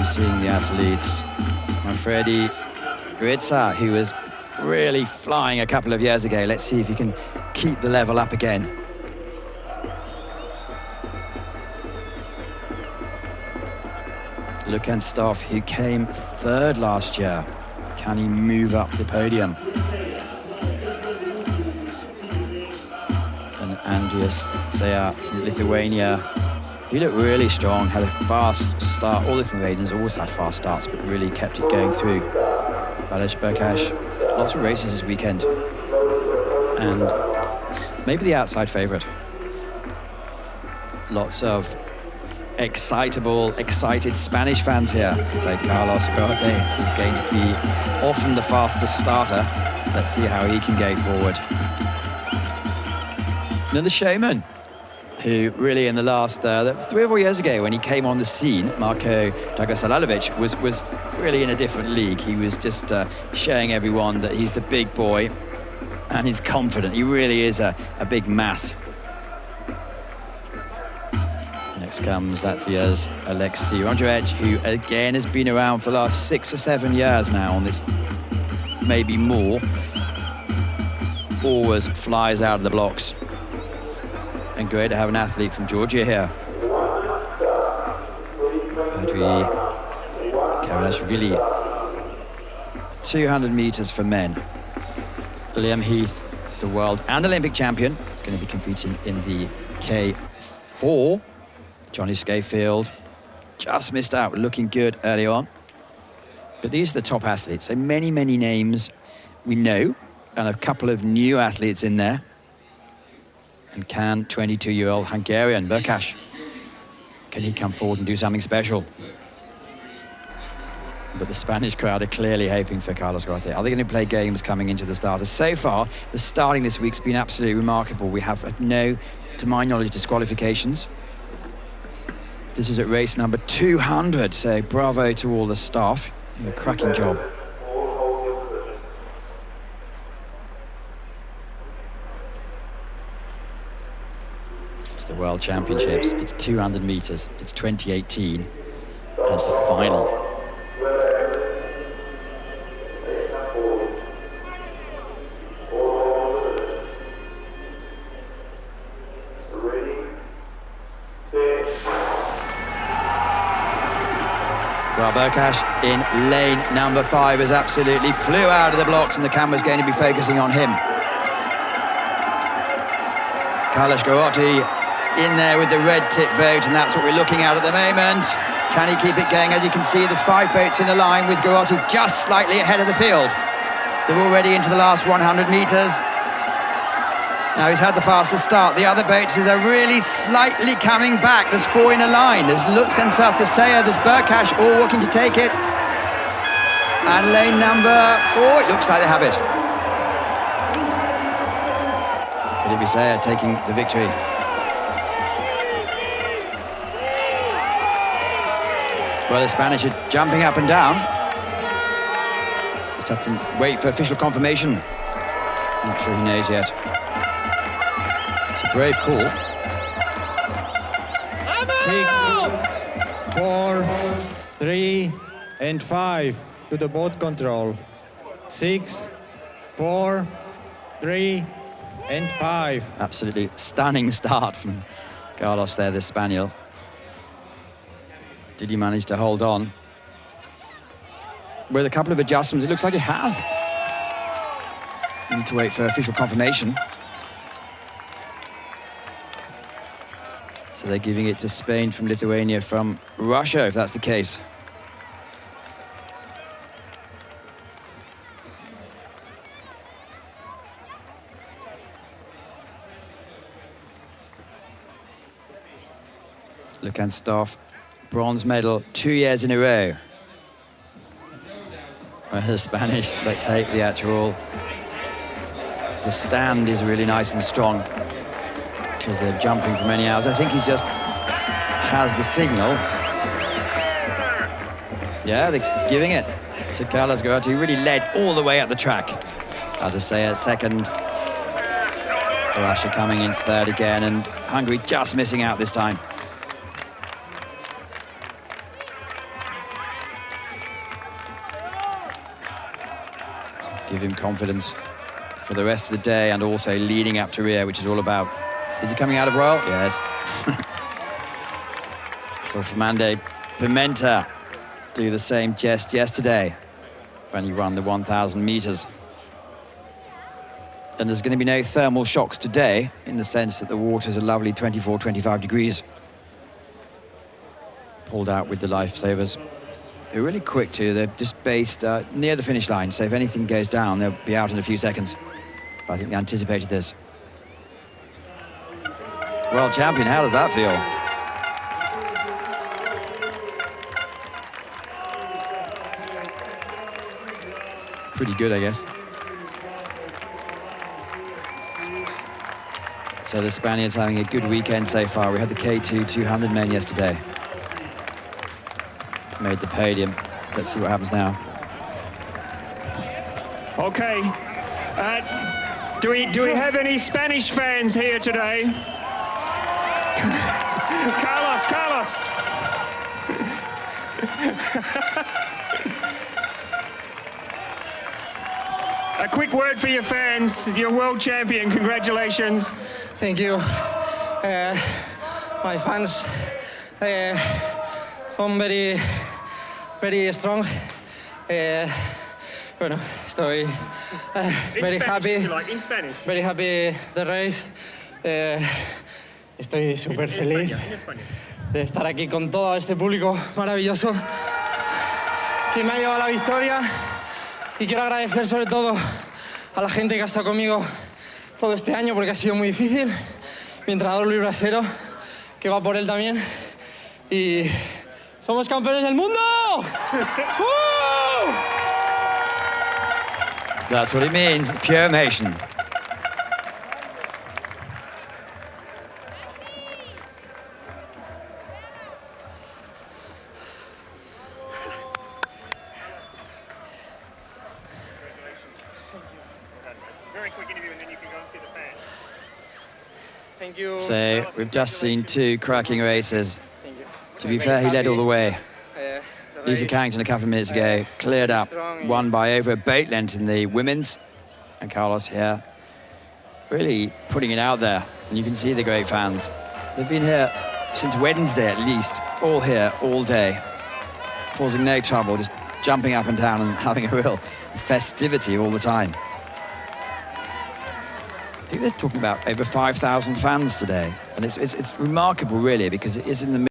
we're seeing the athletes. Manfredi Grizza, who was really flying a couple of years ago. Let's see if he can keep the level up again. Lukan Stoff, who came third last year. Can he move up the podium? And Andrius Seja from Lithuania, he looked really strong, had a fast start. All Lithuanians always have fast starts, but really kept it going through. Balázs Berkas, lots of races this weekend. And maybe the outside favourite. Lots of excited Spanish fans here. So Carlos Ugarte is going to be often the fastest starter. Let's see how he can go forward. And then the showman, who really in the last 3 or 4 years ago when he came on the scene, Marko Dragosalovic was really in a different league. He was just showing everyone that he's the big boy and he's confident. He really is a big mass. Next comes Latvia's Aleksei Ondrejec, who again has been around for the last 6 or 7 years now on this, maybe more. Always flies out of the blocks. And great to have an athlete from Georgia here. Andriy Kavalashvili. 200 meters for men. Liam Heath, the world and Olympic champion, is going to be competing in the K4. Johnny Schofield just missed out, looking good early on. But these are the top athletes. So many names we know, and a couple of new athletes in there. And can 22-year-old Hungarian Berkas, can he come forward and do something special? But the Spanish crowd are clearly hoping for Carlos Ugarte. Are they going to play games coming into the starters? So far, the starting this week's been absolutely remarkable. We have no, to my knowledge, disqualifications. This is at race number 200, so bravo to all the staff. A cracking job. The World Championships, it's 200 meters, it's 2018, and it's the final. Well, Berkas in lane number 5 has absolutely flew out of the blocks, and the camera's going to be focusing on him. Carlos Ugarte in there with the red tip boat, and that's what we're looking at the moment. Can he keep it going? As you can see, there's 5 boats in a line with Ugarte just slightly ahead of the field. They're already into the last 100 meters. Now he's had the fastest start. The other boats are really slightly coming back. There's 4 in a line. There's Lukan Stoff, there's Seja, there's Berkas, all walking to take it. And lane number 4, it looks like they have it. Could it be Seja taking the victory? Well, the Spanish are jumping up and down. Just have to wait for official confirmation. Not sure he knows yet. It's a brave call. 6, 4, 3, and 5 to the boat control. 6, 4, 3, and 5. Absolutely stunning start from Carlos there, the Spaniel. Did he manage to hold on? With a couple of adjustments, it looks like he has. Need to wait for official confirmation. So they're giving it to Spain from Lithuania from Russia, if that's the case. Lukan Stoff, bronze medal 2 years in a row. Well, the Spanish, let's hope the stand is really nice and strong, because they're jumping for many hours. I think he's just has the signal. Yeah, they're giving it to Carlos Ugarte, who really led all the way up the track. I'll just say at second. Russia coming in third again, and Hungary just missing out this time. give him confidence for the rest of the day and also leading up to Rio, which is all about... Is he coming out of Royal? Yes. So Fernando Pimenta do the same jest yesterday when he ran the 1,000 meters. And there's going to be no thermal shocks today in the sense that the water's a lovely 24, 25 degrees. Pulled out with the lifesavers. They're really quick too. They're just based near the finish line, so if anything goes down, they'll be out in a few seconds. But I think they anticipated this. World champion, how does that feel? Pretty good, I guess. So the Spaniards having a good weekend so far. We had the K2 200 men yesterday. Made the podium. Let's see what happens now. Okay. Do we have any Spanish fans here today? Carlos. A quick word for your fans. You're world champion. Congratulations. Thank you. My fans son very strong. Bueno, estoy very happy. In Spanish. Very happy the race. Estoy súper feliz de estar aquí con todo este público maravilloso que me ha llevado a la victoria, y quiero agradecer sobre todo a la gente que ha estado conmigo todo este año porque ha sido muy difícil. Mi entrenador Luis Brasero, que va por él también, y somos campeones del mundo. That's what it means, pure emotion. Very quick interview and then you can go and see the fans. Thank you. So we've just seen two cracking races. Thank you. To be fair, he led all the way. The Lisa race, Carrington a couple of minutes ago cleared up, won by over a boat length in the women's. And Carlos here really putting it out there. And you can see the great fans. They've been here since Wednesday at least, all here, all day, causing no trouble, just jumping up and down and having a real festivity all the time. I think they're talking about over 5,000 fans today. And it's remarkable, really, because it is in the